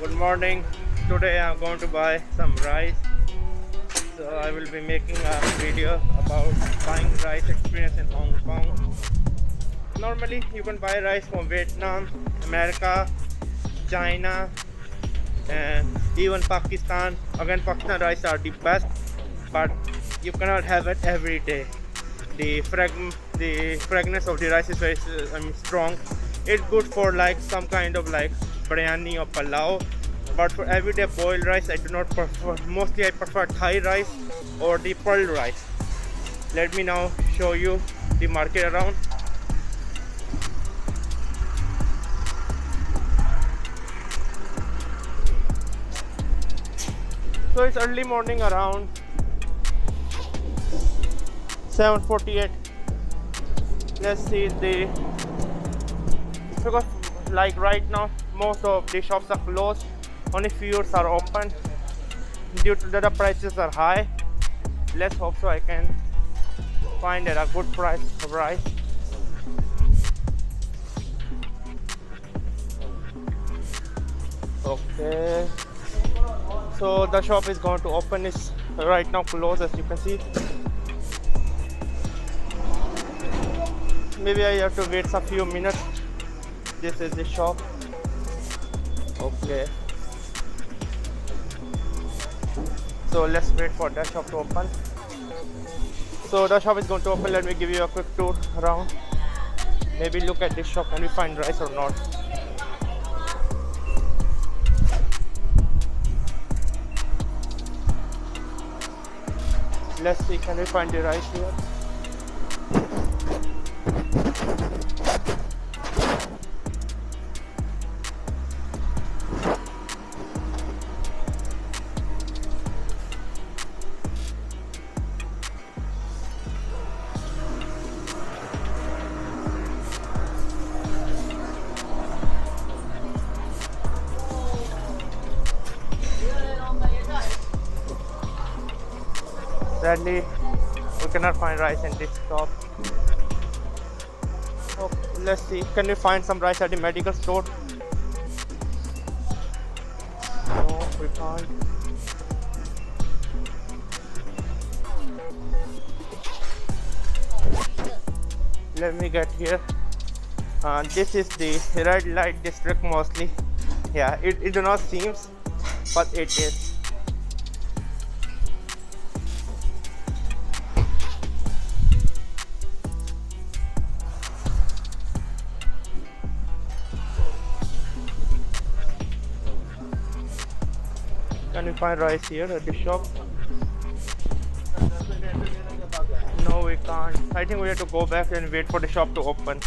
Good morning. Today I'm going to buy some rice. So I will be making a video about buying rice experience in Hong Kong. Normally you can buy rice from Vietnam, America, China, and even Pakistan. Again, Pakistan rice are the best, but you cannot have it every day. The fragrance of the rice is very strong. It's good for like some kind of like biryani or palau, but for everyday boiled rice I do not prefer. Mostly I prefer Thai rice or the pearl rice. Let me now show you the market around. So it's early morning around 7:48. Let's see the, because like right now most of the shops are closed, only few are open due to the prices are high. Let's hope so I can find at a good price of rice. Okay, so the shop is going to open, is right now closed as you can see. Maybe I have to wait a few minutes. This is the shop. Okay, so let's wait for the shop to open. So the shop is going to open. Let me give you a quick tour around. Maybe look at this shop. Can we find rice or not? Let's see, can we find the rice here? Sadly, we cannot find rice in this shop. Oh, let's see. Can we find some rice at the medical store? No, we can't. Let me get here. This is the red light district mostly. Yeah, it do not seems, but it is. Can we find rice here at the shop? No, we can't. I think we have to go back and wait for the shop to open.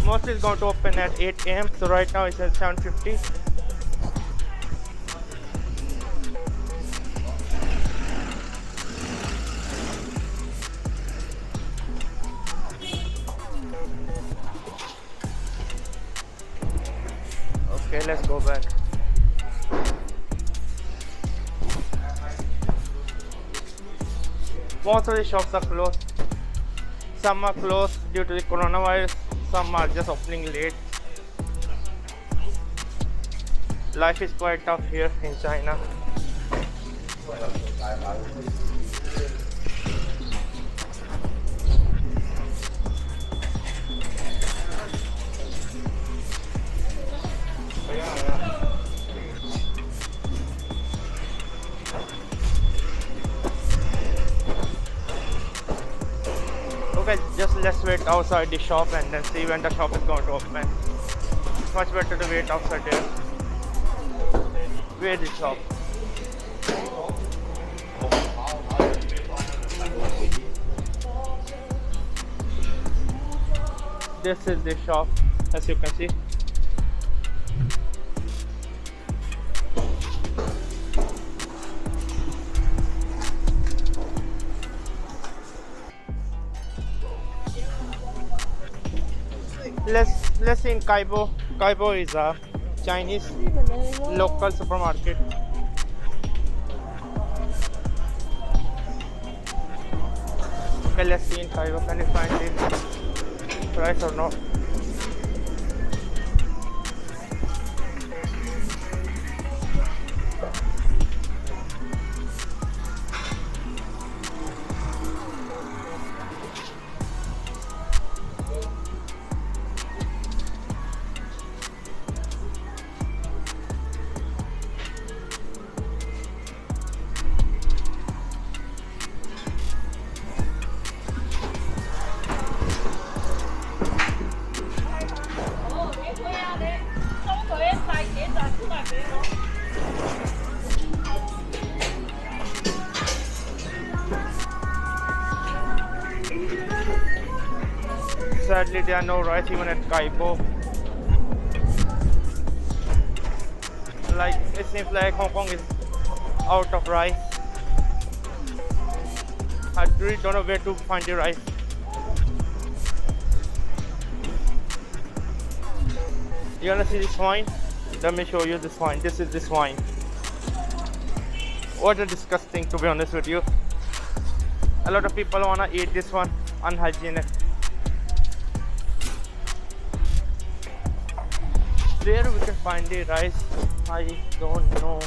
Mostly it's going to open at 8 a.m. So right now it's at 7:50. Okay, let's go back. Most of the shops are closed. Some are closed due to the coronavirus, some are just opening late. Life is quite tough here in China. Okay, just let's wait outside the shop and then see when the shop is going to open. It's much better to wait outside there. Where is the shop? This is the shop, as you can see. Let's see in Kaibo. Kaibo is a Chinese local supermarket. Okay, let's see in Kaibo. Can you find it? Price or not? Sadly, there are no rice even at Kaibo. Like it seems like Hong Kong is out of rice. I really don't know where to find the rice. You wanna see this wine? Let me show you this wine. This is this wine. What a disgusting, to be honest with you. A lot of people wanna eat this one, unhygienic. Where we can find the rice, I don't know.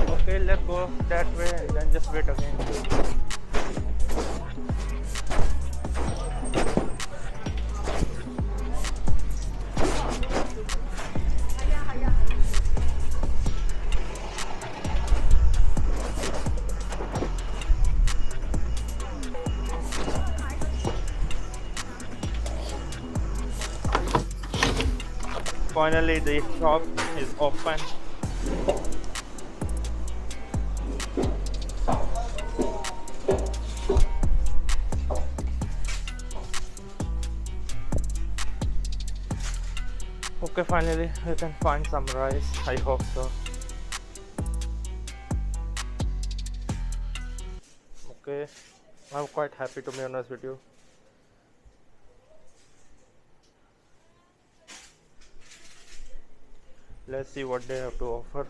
Okay, let's go that way and then just wait again. Finally, the shop is open. Okay, finally we can find some rice. I hope so. Okay, I'm quite happy, to be honest with you. Let's see what they have to offer.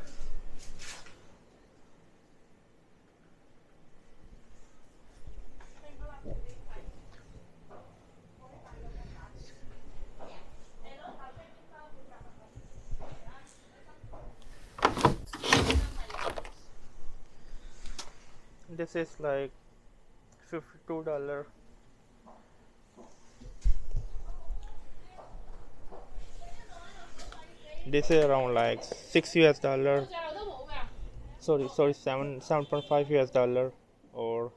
This is like $52. This is around like $6 US. Sorry, 7.5 US dollar, or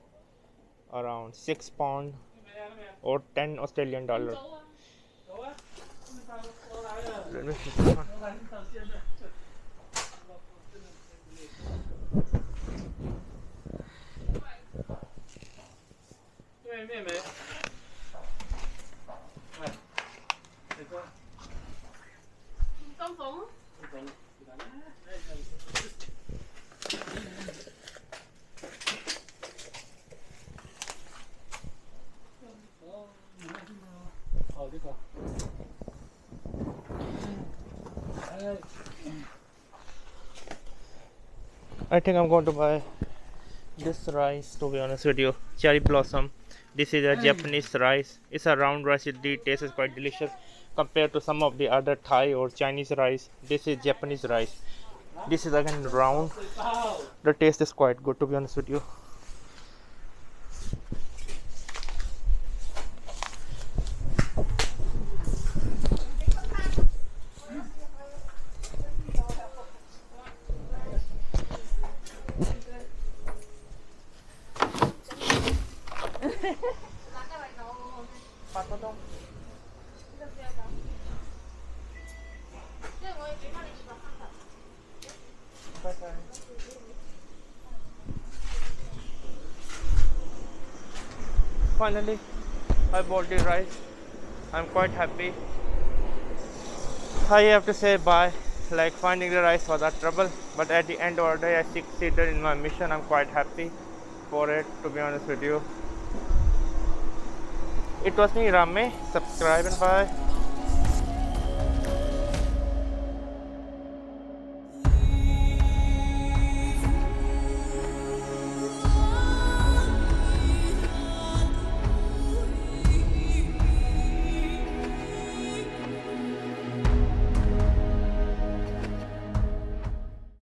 around £6 or 10 Australian dollar. Let me see this one. I think I'm going to buy this rice, to be honest with you. Cherry blossom. This is a Japanese rice. It's a round rice. The taste is quite delicious compared to some of the other Thai or Chinese rice. This is Japanese rice. This is again round. The taste is quite good, to be honest with you. Finally, I bought the rice. I'm quite happy. I have to say bye. Like, finding the rice was a trouble, but at the end of the day I succeeded in my mission. I'm quite happy for it, to be honest with you. It was me, Rame. Subscribe and bye.